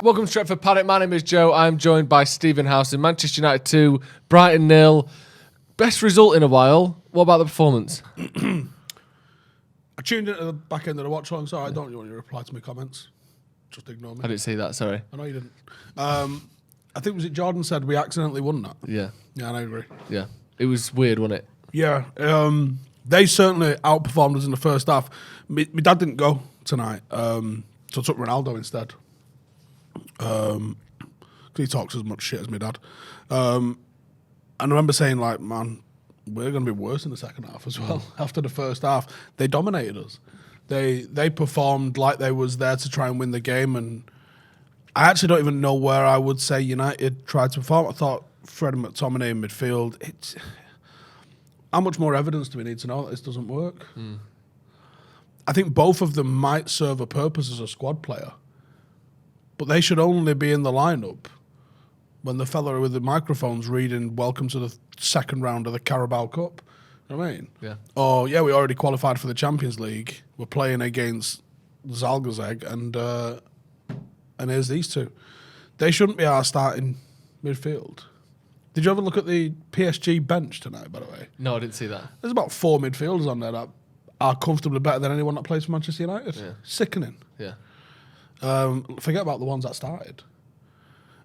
Welcome to Stretford Paddock. My name is Joe. I'm joined by Stephen Howson. Manchester United 2, Brighton 0. Best result in a while. What about the performance? I tuned into the back end of the watch along, so I don't want you to reply to my comments. Just ignore me. I didn't see that, sorry. I know you didn't. I think, was it Jordan said we accidentally won that? Yeah. Yeah, I agree. Yeah. It was weird, wasn't it? Yeah. They certainly outperformed us in the first half. My dad didn't go tonight, so I took Ronaldo instead. Because he talks as much shit as my dad. And I remember saying, like, man, we're going to be worse in the second half as well. After the first half, they dominated us. They performed like they was there to try and win the game, and I actually don't even know where I would say United tried to perform. I thought Fred and McTominay in midfield. How much more evidence do we need to know that this doesn't work? I think both of them might serve a purpose as a squad player, but they should only be in the lineup when the fella with the microphone's reading "Welcome to the second round of the Carabao Cup." You know what I mean? Yeah. Oh, yeah, we already qualified for the Champions League. We're playing against Zalgiris, and here's these two. They shouldn't be our starting midfield. Did you ever look at the PSG bench tonight, by the way? No, I didn't see that. There's about 4 midfielders on there that are comfortably better than anyone that plays for Manchester United. Yeah. Sickening. Yeah. Forget about the ones that started.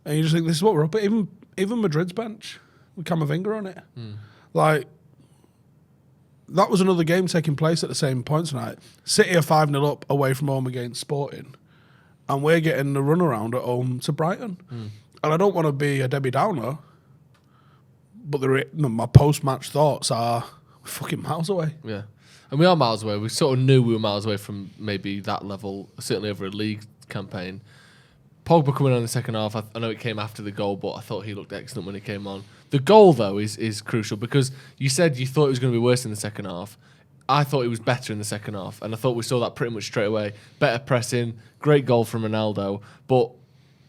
And you just think, this is what we're up at. Even Madrid's bench, with Camavinga on it. Like, that was another game taking place at the same point tonight. City are 5-0 up away from home against Sporting, and we're getting the runaround at home to Brighton. And I don't want to be a Debbie Downer, but my post-match thoughts are fucking miles away. Yeah. And we are miles away. We sort of knew we were miles away from maybe that level, certainly over a league campaign. Pogba coming on in the second half, I know it came after the goal, but I thought he looked excellent when he came on. The goal, though, is crucial because you said you thought it was going to be worse in the second half. I thought it was better in the second half, and I thought we saw that pretty much straight away. Better pressing, great goal from Ronaldo, but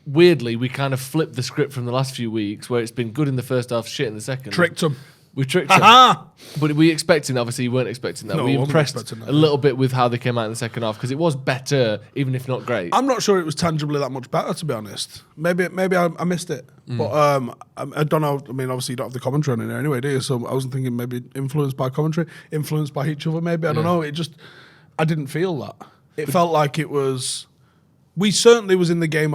weirdly, we kind of flipped the script from the last few weeks where it's been good in the first half, shit in the second. Tricked them. We tricked them. But we expecting, obviously, you weren't expecting that. No, we I wasn't impressed expecting that, a little bit with how they came out in the second half because it was better, even if not great. I'm not sure it was tangibly that much better, to be honest. Maybe I missed it. But I don't know. I mean, obviously, you don't have the commentary on it anyway, do you? So I wasn't thinking maybe influenced by commentary, influenced by each other, maybe. I don't know. I didn't feel that. It felt like it was... We certainly was in the game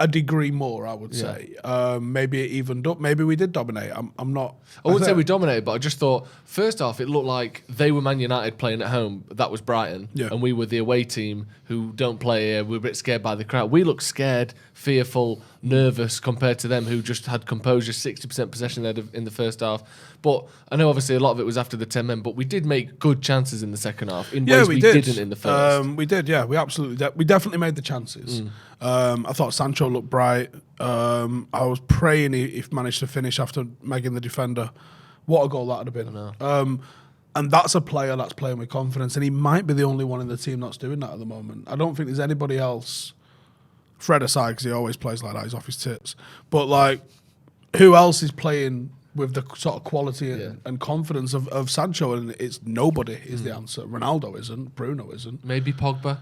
a degree more, I would say. Maybe it evened up. Maybe we did dominate. I'm not... I wouldn't say we dominated, but I just thought, first off, it looked like they were Man United playing at home. That was Brighton. Yeah. And we were the away team who don't play here. We're a bit scared by the crowd. We looked scared, fearful, nervous compared to them who just had composure, 60% possession there in the first half. But I know obviously a lot of it was after the 10 men, but we did make good chances in the second half in ways we didn't in the first. We did, yeah. We absolutely did. We definitely made the chances. I thought Sancho looked bright. I was praying he managed to finish after megging the defender. What a goal that would have been. And that's a player that's playing with confidence, and he might be the only one in the team that's doing that at the moment. I don't think there's anybody else, Fred aside, because he always plays like that, he's off his tits. But, like, who else is playing with the sort of quality and confidence of Sancho? And it's nobody is the answer. Ronaldo isn't. Bruno isn't. Maybe Pogba.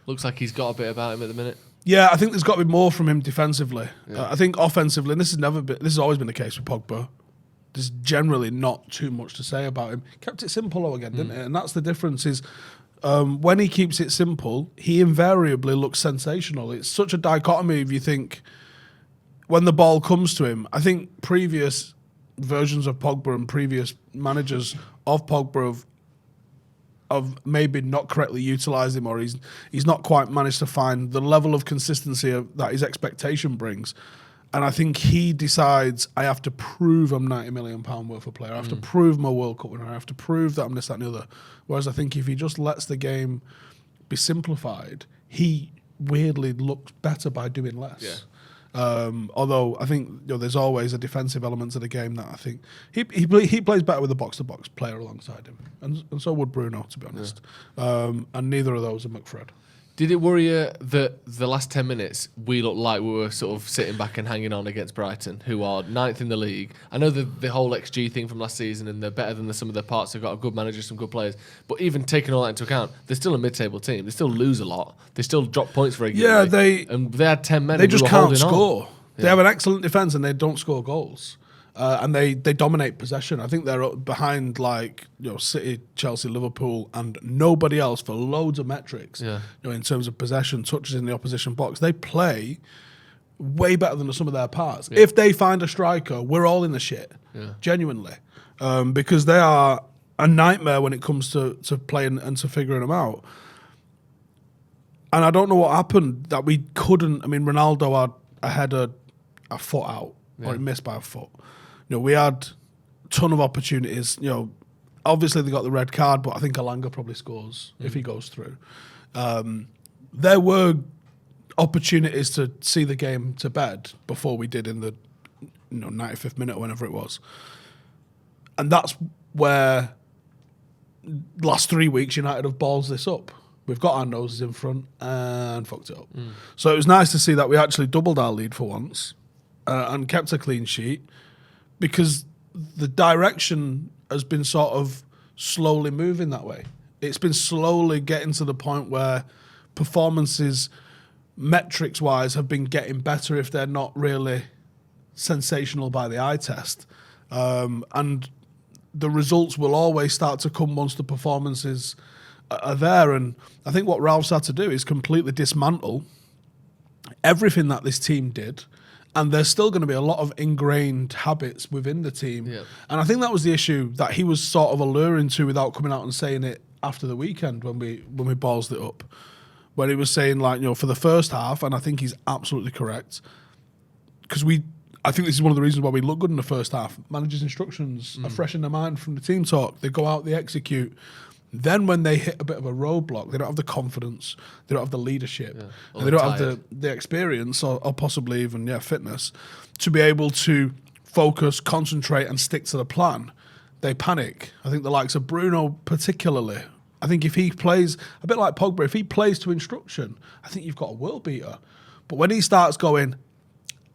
Looks like he's got a bit about him at the minute. Yeah, I think there's got to be more from him defensively. I think offensively, and this has always been the case with Pogba, there's generally not too much to say about him. Kept it simple though again, didn't it? And that's the difference is when he keeps it simple, he invariably looks sensational. It's such a dichotomy if you think when the ball comes to him. I think previous versions of Pogba and previous managers of Pogba have maybe not correctly utilised him, or he's not quite managed to find the level of consistency that his expectation brings. And I think he decides, I have to prove I'm £90 million worth of player. I have to prove I'm a World Cup winner. I have to prove that I'm this, that, and the other. Whereas I think if he just lets the game be simplified, he weirdly looks better by doing less. Yeah. Although I think there's always a defensive element to the game that I think he plays better with a box-to-box player alongside him. And so would Bruno, to be honest. And neither of those are McFred. Did it worry you that the last 10 minutes we looked like we were sort of sitting back and hanging on against Brighton, who are 9th in the league? I know the whole XG thing from last season, and they're better than some of their parts. They've got a good manager, some good players. But even taking all that into account, they're still a mid-table team. They still lose a lot. They still drop points regularly. And they had 10 men. They just can't score. On. They have an excellent defence and they don't score goals. And they dominate possession. I think they're up behind City, Chelsea, Liverpool, and nobody else for loads of metrics. Yeah. In terms of possession, touches in the opposition box, they play way better than some of their parts. Yeah. If they find a striker, we're all in the shit. Yeah. Genuinely, because they are a nightmare when it comes to playing and to figuring them out. And I don't know what happened that we couldn't. I mean, Ronaldo had a foot out, or he missed by a foot. We had a ton of opportunities. Obviously they got the red card, but I think Alanga probably scores if he goes through. There were opportunities to see the game to bed before we did in the 95th minute or whenever it was. And that's where last 3 weeks United have balls this up. We've got our noses in front and fucked it up. So it was nice to see that we actually doubled our lead for once and kept a clean sheet, because the direction has been sort of slowly moving that way. It's been slowly getting to the point where performances, metrics-wise, have been getting better if they're not really sensational by the eye test. And the results will always start to come once the performances are there. And I think what Ralph's had to do is completely dismantle everything that this team did. And there's still going to be a lot of ingrained habits within the team. Yep. And I think that was the issue that he was sort of alluring to without coming out and saying it after the weekend when we ballsed it up. Where he was saying, for the first half, and I think he's absolutely correct, because I think this is one of the reasons why we look good in the first half. Managers' instructions are fresh in their mind from the team talk. They go out, they execute. Then when they hit a bit of a roadblock, they don't have the confidence, they don't have the leadership, and they don't have the experience or possibly even fitness to be able to focus, concentrate and stick to the plan. They panic. I think the likes of Bruno particularly. I think if he plays, a bit like Pogba, if he plays to instruction, I think you've got a world beater. But when he starts going,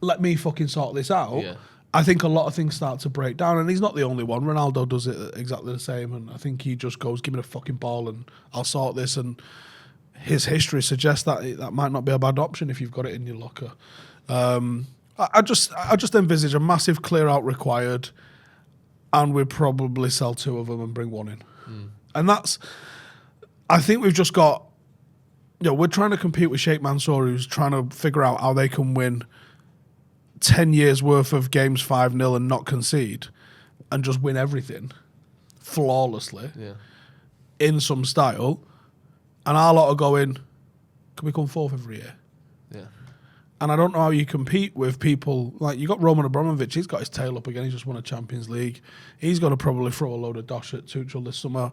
let me fucking sort this out, I think a lot of things start to break down, and he's not the only one. Ronaldo does it exactly the same, and I think he just goes, give me the fucking ball and I'll sort this, and his history suggests that that might not be a bad option if you've got it in your locker. I just envisage a massive clear-out required, and we'd probably sell 2 of them and bring 1 in. And that's, I think we've just got, we're trying to compete with Sheikh Mansour, who's trying to figure out how they can win 10 years worth of games 5-0 and not concede and just win everything flawlessly in some style. And our lot are going, can we come 4th every year? Yeah. And I don't know how you compete with people like, you got Roman Abramovich, he's got his tail up again, he's just won a Champions League. He's going to probably throw a load of dosh at Tuchel this summer.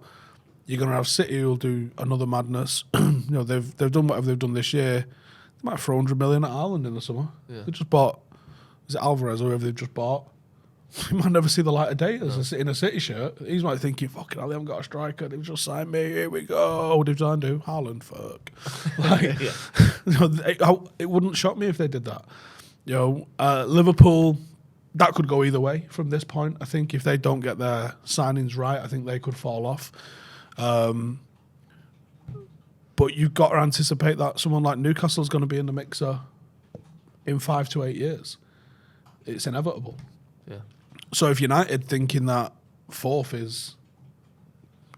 You're going to have City who'll do another madness. They've done whatever they've done this year. They might throw 100 million at Ireland in the summer. Yeah. They just bought, is it Alvarez or whoever they've just bought? He might never see the light of day in a City shirt. He's might thinking, fucking hell, they haven't got a striker. They've just signed me. Here we go. They've signed who? Haaland, fuck. It wouldn't shock me if they did that. Liverpool, that could go either way from this point. I think if they don't get their signings right, I think they could fall off. But you've got to anticipate that someone like Newcastle's going to be in the mixer in 5 to 8 years. It's inevitable. Yeah. So if United thinking that 4th is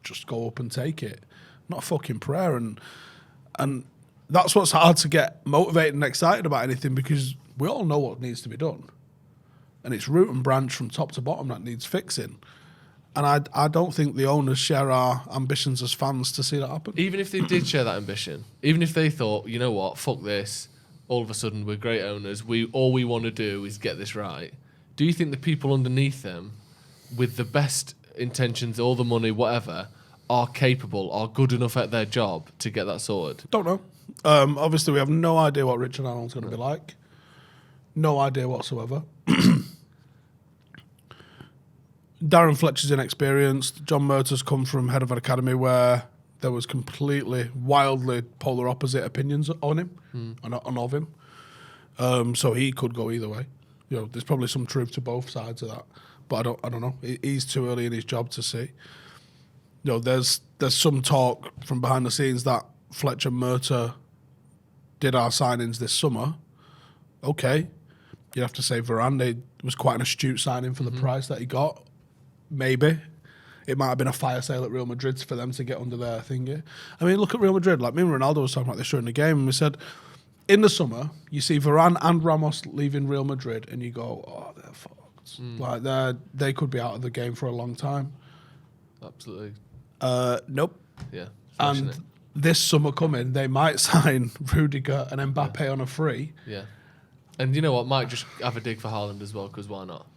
just go up and take it, not a fucking prayer, and that's what's hard to get motivated and excited about anything, because we all know what needs to be done, and it's root and branch from top to bottom that needs fixing. And I don't think the owners share our ambitions as fans to see that happen. Even if they did share that ambition, even if they thought, you know what, fuck this, all of a sudden we're great owners, all we want to do is get this right. Do you think the people underneath them, with the best intentions, all the money, whatever, are capable, are good enough at their job to get that sorted? Don't know. Obviously, we have no idea what Richard Arnold's going to be like. No idea whatsoever. Darren Fletcher's inexperienced. John Murtaugh's come from head of an academy where there was completely, wildly polar opposite opinions on him and of him. So he could go either way. There's probably some truth to both sides of that, but I don't know. He's too early in his job to see. There's some talk from behind the scenes that Fletcher Murta did our signings this summer. Okay, you'd have to say Varane was quite an astute signing for the price that he got. Maybe. It might have been a fire sale at Real Madrid for them to get under their thingy. I mean, look at Real Madrid. Like, me and Ronaldo was talking about this during the game, and we said, in the summer, you see Varane and Ramos leaving Real Madrid, and you go, oh, they're fucked. Like, they could be out of the game for a long time. Absolutely. Nope. Yeah. And this summer coming, they might sign Rudiger and Mbappe on a free. Yeah. And you know what? Might just have a dig for Haaland as well, because why not?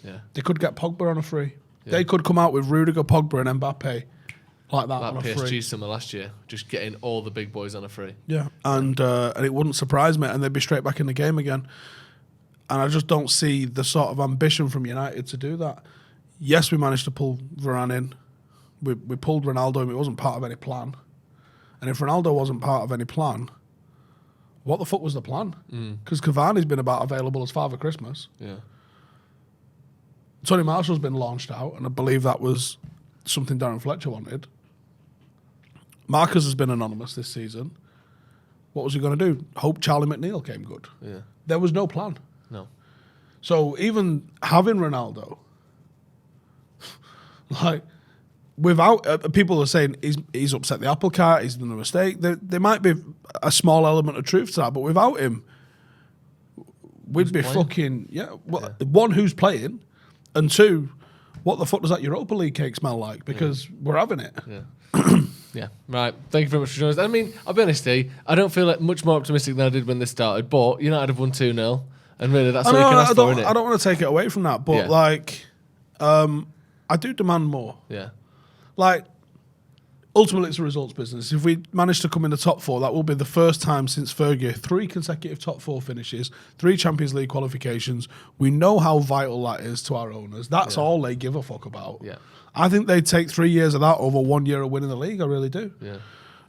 Yeah. They could get Pogba on a free. Yeah. They could come out with Rudiger, Pogba and Mbappe like that on a PSG free. summer last year, just getting all the big boys on a free. Yeah, and it wouldn't surprise me, and they'd be straight back in the game again. And I just don't see the sort of ambition from United to do that. Yes, we managed to pull Varane in. We pulled Ronaldo in. It wasn't part of any plan. And if Ronaldo wasn't part of any plan, what the fuck was the plan? Because Cavani's been about available as Father Christmas. Yeah. Tony Marshall's been launched out, and I believe that was something Darren Fletcher wanted. Marcus has been anonymous this season. What was he going to do? Hope Charlie McNeil came good. Yeah. There was no plan. No. So even having Ronaldo, like, without people are saying he's upset the apple cart, he's done a mistake. There might be a small element of truth to that, but without him, we'd be fucking one, who's playing, and two, what the fuck does that Europa League cake smell like? Because we're having it. Yeah. Yeah, right. Thank you very much for joining us. I mean, I'll be honest, I don't feel like much more optimistic than I did when this started, but United have won 2-0, and really that's all you can ask for, isn't it? I don't want to take it away from that, but I do demand more. Yeah. Like, ultimately, it's a results business. If we manage to come in the top four, that will be the first time since Fergie, 3 consecutive top 4 finishes, 3 Champions League qualifications. We know how vital that is to our owners. That's all they give a fuck about. Yeah. I think they'd take 3 years of that over 1 year of winning the league. I really do. Yeah.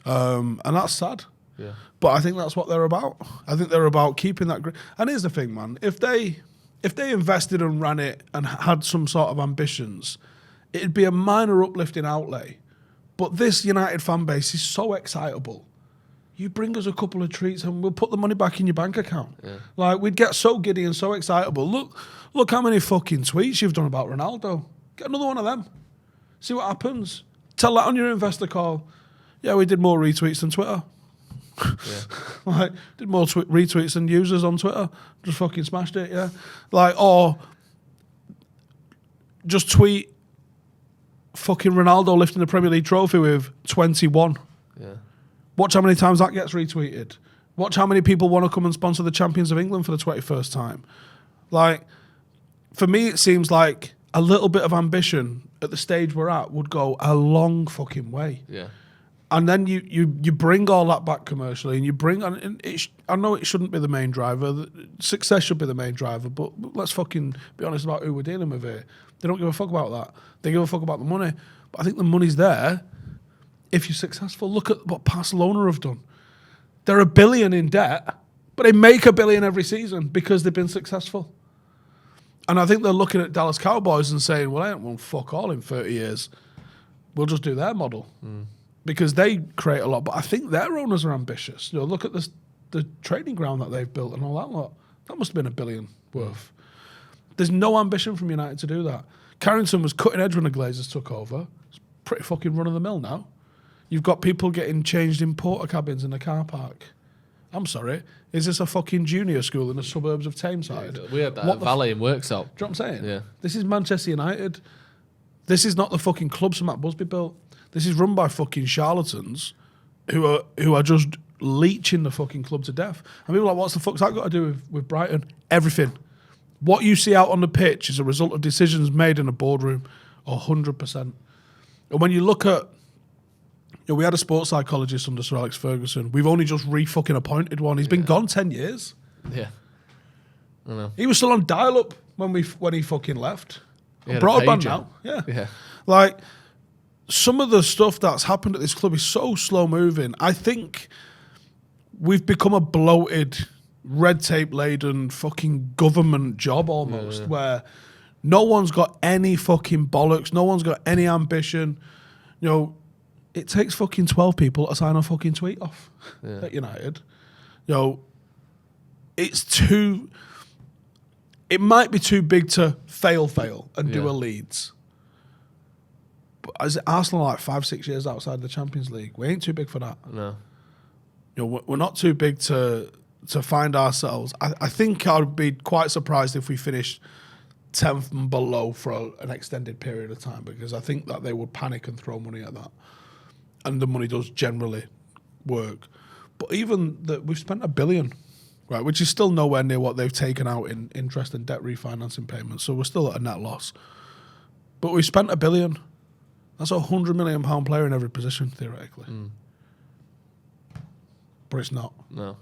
And that's sad. Yeah. But I think that's what they're about. I think they're about keeping that. And here's the thing, man. If they invested and ran it and had some sort of ambitions, it'd be a minor uplifting outlay. But this United fan base is so excitable. You bring us a couple of treats and we'll put the money back in your bank account. Yeah. Like, we'd get so giddy and so excitable. Look how many fucking tweets you've done about Ronaldo. Get another one of them. See what happens. Tell that on your investor call. Yeah, we did more retweets than Twitter. Yeah. Like, did more retweets than users on Twitter. Just fucking smashed it, yeah. Like, or just tweet fucking Ronaldo lifting the Premier League trophy with 21. Yeah. Watch how many times that gets retweeted. Watch how many people want to come and sponsor the Champions of England for the 21st time. Like, for me, it seems like a little bit of ambition at the stage we're at would go a long fucking way. Yeah. And then you bring all that back commercially, and you bring, and I know it shouldn't be the main driver. Success should be the main driver, but let's fucking be honest about who we're dealing with here. They don't give a fuck about that. They give a fuck about the money. But I think the money's there if you're successful. Look at what Barcelona have done. They're $1 billion in debt, but they make $1 billion every season because they've been successful. And I think they're looking at Dallas Cowboys and saying, well, I ain't won fuck all in 30 years. We'll just do their model. Because they create a lot. But I think their owners are ambitious. You know, look at the training ground that they've built and all that lot. That must have been $1 billion worth. There's no ambition from United to do that. Carrington was cutting edge when the Glazers took over. It's pretty fucking run-of-the-mill now. You've got people getting changed in porter cabins in the car park. I'm sorry. Is this a fucking junior school in the suburbs of Tameside? Yeah, we had that at Valley and Worksop. Do you know what I'm saying? Yeah. This is Manchester United. This is not the fucking club Sir Matt Busby built. This is run by fucking charlatans who are just leeching the fucking club to death. And people are like, what's the fuck's that got to do with Brighton? Everything. What you see out on the pitch is a result of decisions made in a boardroom, 100%. And when you look at, we had a sports psychologist under Sir Alex Ferguson. We've only just re-fucking appointed one. He's been gone 10 years. Yeah. I know. He was still on dial-up when he fucking left. He had Broadband a pager. now. Yeah. Yeah. Like, some of the stuff that's happened at this club is so slow moving. I think we've become a bloated, red tape laden fucking government job almost, where no one's got any fucking bollocks, no one's got any ambition. You know, it takes fucking 12 people to sign a fucking tweet off at United. You know, it might be too big to fail and do a Leeds. But as Arsenal are like 5-6 years outside the Champions League, we ain't too big for that. No. You know, we're not too big to find ourselves. I think I'd be quite surprised if we finished 10th and below for an extended period of time, because I think that they would panic and throw money at that. And the money does generally work. But even that, we've spent $1 billion, right, which is still nowhere near what they've taken out in interest and debt refinancing payments. So we're still at a net loss. But we spent $1 billion. That's £100 million player in every position, theoretically. But it's not. No.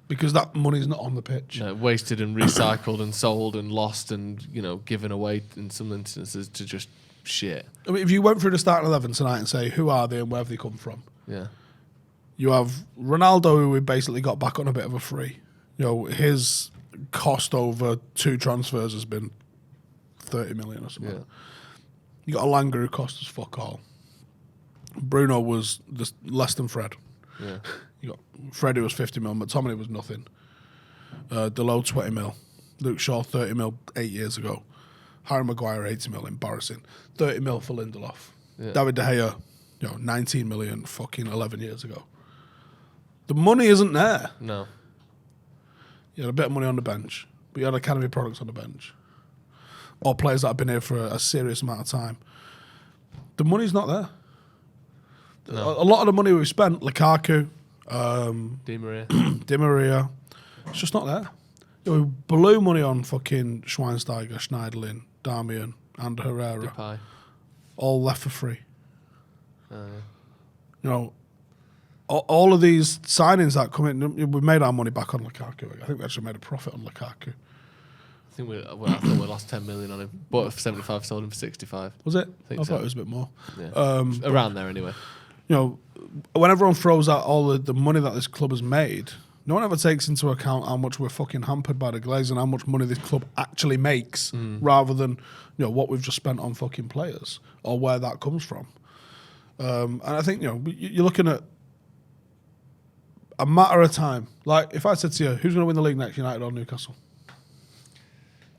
Because that money's not on the pitch. No, wasted and recycled and sold and lost and, you know, given away in some instances to just shit. I mean, if you went through the starting 11 tonight and say, who are they and where have they come from? Yeah. You have Ronaldo, who we basically got back on a bit of a free. You know, his cost over 2 transfers has been 30 million or something. Yeah. You got Alanga, who cost us fuck all. Bruno was just less than Fred. Yeah. You got Freddie was 50 mil, McTominay was nothing. Delot 20 mil. Luke Shaw 30 mil 8 years ago. Harry Maguire 80 mil, embarrassing. 30 mil for Lindelof. Yeah. David De Gea, 19 million fucking 11 years ago. The money isn't there. No. You had a bit of money on the bench, but you had academy products on the bench. Or players that have been here for a serious amount of time. The money's not there. No. A lot of the money we've spent, Lukaku, Di Maria, it's just not there. We blew money on fucking Schweinsteiger, Schneiderlin, Darmian, and Herrera. Depay. All left for free. You know, all of these signings that come in, we made our money back on Lukaku. I think we actually made a profit on Lukaku. I thought we lost 10 million on him. Bought it for 75, sold him for 65. Was it? I thought it was a bit more. Yeah. Around there anyway. You know, when everyone throws out all the money that this club has made, no one ever takes into account how much we're fucking hampered by the Glazers and how much money this club actually makes, rather than what we've just spent on fucking players or where that comes from. And I think you're looking at a matter of time. Like if I said to you, who's going to win the league next, United or Newcastle?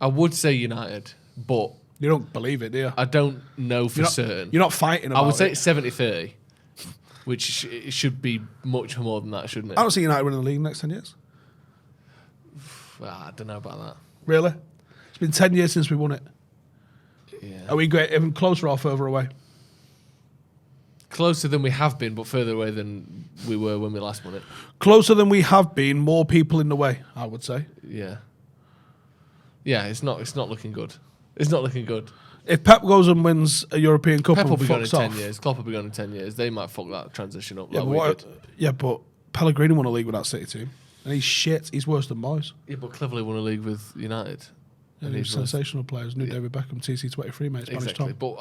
I would say United, but you don't believe it, do you? I don't know for certain. You're not fighting about it. I would say it's 70-30, which it should be much more than that, shouldn't it? I don't see United winning the league in the next 10 years. I don't know about that. Really? It's been 10 years since we won it. Yeah. Are we even closer or further away? Closer than we have been, but further away than we were when we last won it. Closer than we have been, more people in the way, I would say. Yeah. Yeah, it's not looking good. It's not looking good. If Pep goes and wins a European Cup Pep will and be gone in fucks 10 off, years. Klopp will be gone in 10 years. They might fuck that transition up. But Pellegrini won a league with that City team. And he's shit. He's worse than Moyes. Yeah, but Cleverley won a league with United. And he's sensational players. New David Beckham, TC23, mate. Spanish exactly. Tom. But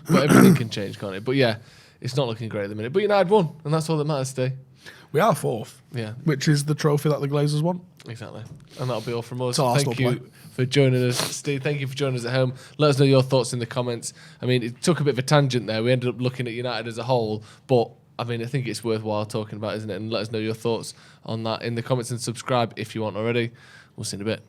but everything can change, can't it? But yeah, it's not looking great at the minute. But United won, and that's all that matters today. We are fourth. Yeah. Which is the trophy that the Glazers won. Exactly. And that'll be all from us. Thank you for joining us, Steve. Thank you for joining us at home. Let us know your thoughts in the comments. I mean, it took a bit of a tangent there. We ended up looking at United as a whole, but I mean, I think it's worthwhile talking about, isn't it? And let us know your thoughts on that in the comments and subscribe if you want already. We'll see you in a bit.